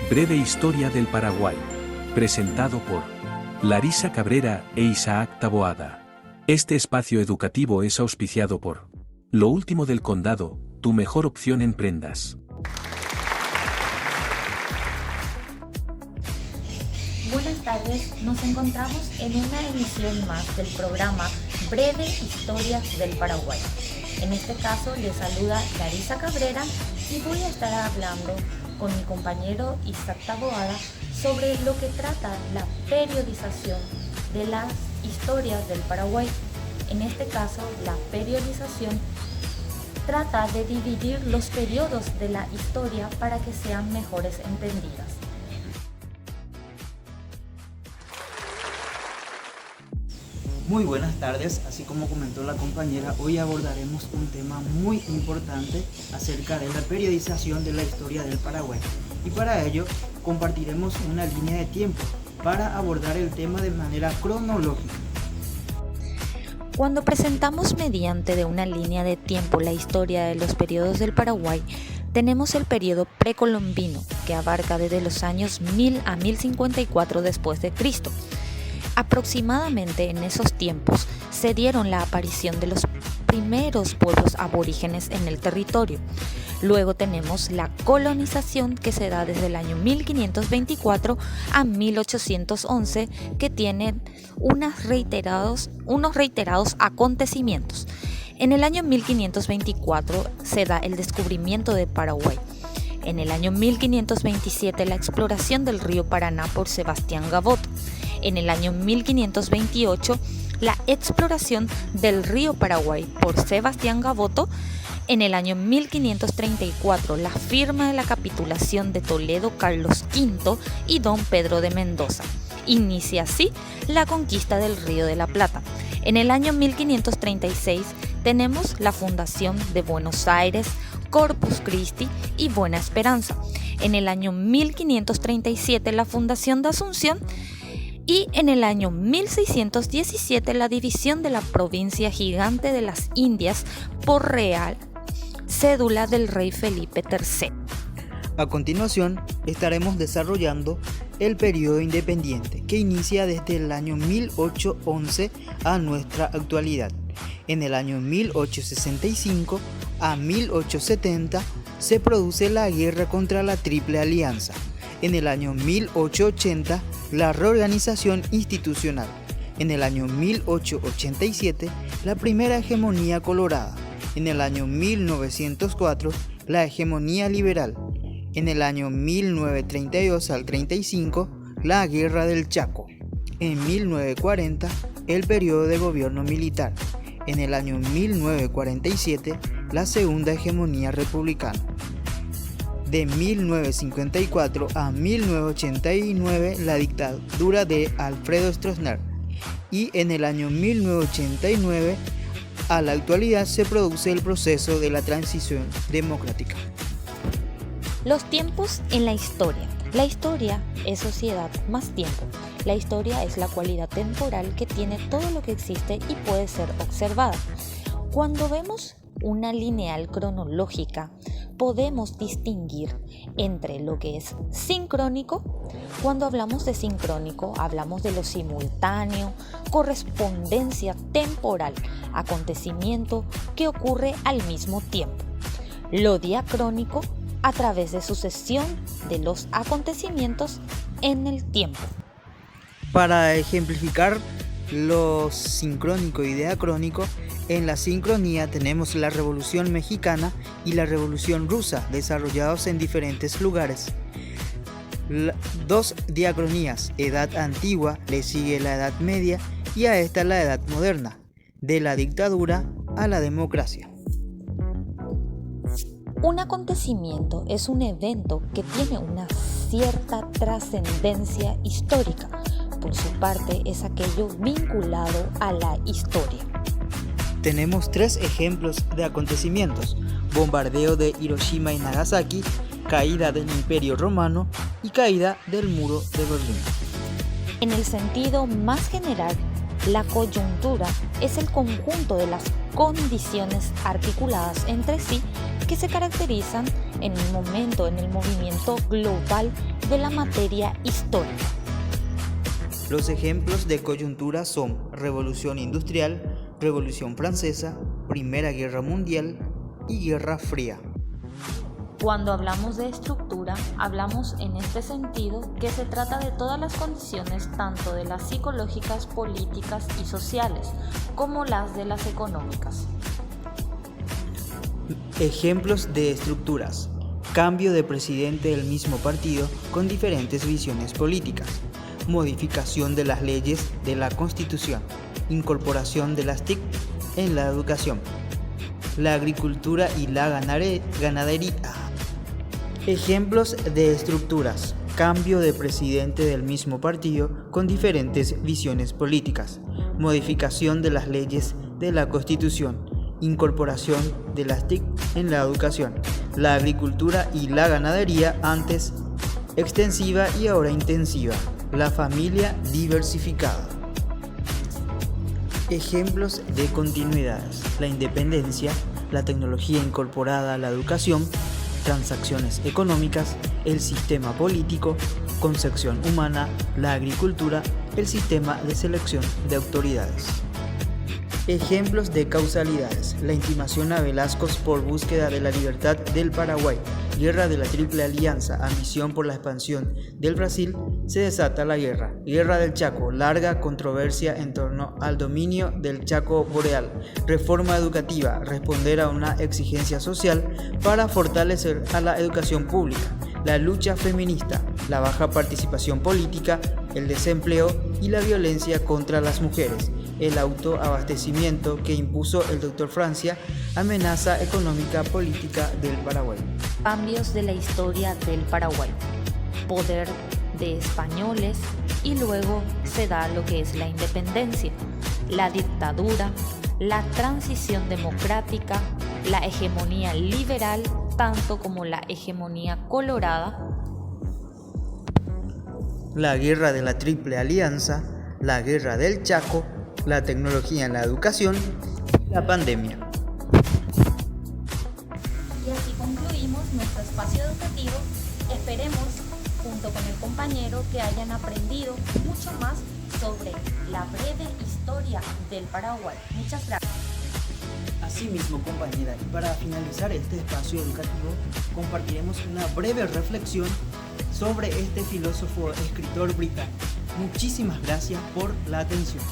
Breve historia del Paraguay. Presentado por Larisa Cabrera e Isaac Taboada. Este espacio educativo es auspiciado por Lo Último del Condado, tu mejor opción en prendas. Buenas tardes, nos encontramos en una emisión más del programa Breve Historias del Paraguay. En este caso les saluda Larisa Cabrera y voy a estar hablando con mi compañero Isaac Taboada sobre lo que trata la periodización de las historias del Paraguay. En este caso, la periodización trata de dividir los periodos de la historia para que sean mejores entendidas. Muy buenas tardes, así como comentó la compañera, hoy abordaremos un tema muy importante acerca de la periodización de la historia del Paraguay. Y para ello compartiremos una línea de tiempo para abordar el tema de manera cronológica. Cuando presentamos mediante de una línea de tiempo la historia de los periodos del Paraguay, tenemos el periodo precolombino, que abarca desde los años 1000 a 1054 después de Cristo. Aproximadamente en esos tiempos se dieron la aparición de los primeros pueblos aborígenes en el territorio. Luego tenemos la colonización, que se da desde el año 1524 a 1811, que tiene unos reiterados acontecimientos. En el año 1524 se da el descubrimiento de Paraguay. En el año 1527 la exploración del río Paraná por Sebastián Gaboto. En el año 1528, la exploración del río Paraguay por Sebastián Gaboto. En el año 1534, la firma de la capitulación de Toledo Carlos V y Don Pedro de Mendoza. Inicia así la conquista del Río de la Plata. En el año 1536 tenemos la fundación de Buenos Aires, Corpus Christi y Buena Esperanza. En el año 1537 la fundación de Asunción. Y en el año 1617 la división de la provincia gigante de las Indias por Real Cédula del rey Felipe III. A continuación estaremos desarrollando el periodo independiente, que inicia desde el año 1811 a nuestra actualidad. En el año 1865 a 1870 se produce la guerra contra la Triple Alianza. En el año 1880, la reorganización institucional. En el año 1887, la primera hegemonía colorada. En el año 1904, la hegemonía liberal. En el año 1932 al 35, la Guerra del Chaco. En 1940, el periodo de gobierno militar. En el año 1947, la segunda hegemonía republicana. De 1954 a 1989, la dictadura de Alfredo Stroessner. Y en el año 1989, a la actualidad, se produce el proceso de la transición democrática. Los tiempos en la historia. La historia es sociedad más tiempo. La historia es la cualidad temporal que tiene todo lo que existe y puede ser observada. Cuando vemos una lineal cronológica, podemos distinguir entre lo que es sincrónico. Cuando hablamos de sincrónico, hablamos de lo simultáneo, correspondencia temporal, acontecimiento que ocurre al mismo tiempo. Lo diacrónico, a través de sucesión de los acontecimientos en el tiempo. Para ejemplificar lo sincrónico y diacrónico, en la sincronía tenemos la Revolución Mexicana y la Revolución Rusa, desarrollados en diferentes lugares. Dos diacronías, Edad Antigua, le sigue la Edad Media y a esta la Edad Moderna, de la dictadura a la democracia. Un acontecimiento es un evento que tiene una cierta trascendencia histórica. Por su parte, es aquello vinculado a la historia. Tenemos tres ejemplos de acontecimientos: bombardeo de Hiroshima y Nagasaki, caída del Imperio Romano y caída del Muro de Berlín. En el sentido más general, la coyuntura es el conjunto de las condiciones articuladas entre sí que se caracterizan en el movimiento global de la materia historia. Los ejemplos de coyuntura son Revolución Industrial, Revolución Francesa, Primera Guerra Mundial y Guerra Fría. Cuando hablamos de estructura, hablamos en este sentido que se trata de todas las condiciones tanto de las psicológicas, políticas y sociales, como las de las económicas. Ejemplos de estructuras: cambio de presidente del mismo partido con diferentes visiones políticas, modificación de las leyes de la Constitución, incorporación de las TIC en la educación, la agricultura y la ganadería. Ejemplos de estructuras: cambio de presidente del mismo partido con diferentes visiones políticas, modificación de las leyes de la Constitución, incorporación de las TIC en la educación, la agricultura y la ganadería, antes extensiva y ahora intensiva, la familia diversificada. Ejemplos de continuidades: la independencia, la tecnología incorporada a la educación, transacciones económicas, el sistema político, concepción humana, la agricultura, el sistema de selección de autoridades. Ejemplos de causalidades: la intimación a Velasco por búsqueda de la libertad del Paraguay, guerra de la Triple Alianza, ambición por la expansión del Brasil, se desata la guerra, guerra del Chaco, larga controversia en torno al dominio del Chaco boreal, reforma educativa, responder a una exigencia social para fortalecer a la educación pública, la lucha feminista, la baja participación política, el desempleo y la violencia contra las mujeres, el autoabastecimiento que impuso el Dr. Francia, amenaza económica política del Paraguay. Cambios de la historia del Paraguay, poder de españoles y luego se da lo que es la independencia, la dictadura, la transición democrática, la hegemonía liberal, tanto como la hegemonía colorada, la guerra de la Triple Alianza, la guerra del Chaco, la tecnología en la educación y la pandemia. Y así concluimos nuestro espacio educativo. Esperemos, junto con el compañero, que hayan aprendido mucho más sobre la breve historia del Paraguay. Muchas gracias. Asimismo, compañera, y para finalizar este espacio educativo, compartiremos una breve reflexión sobre este filósofo escritor británico. Muchísimas gracias por la atención.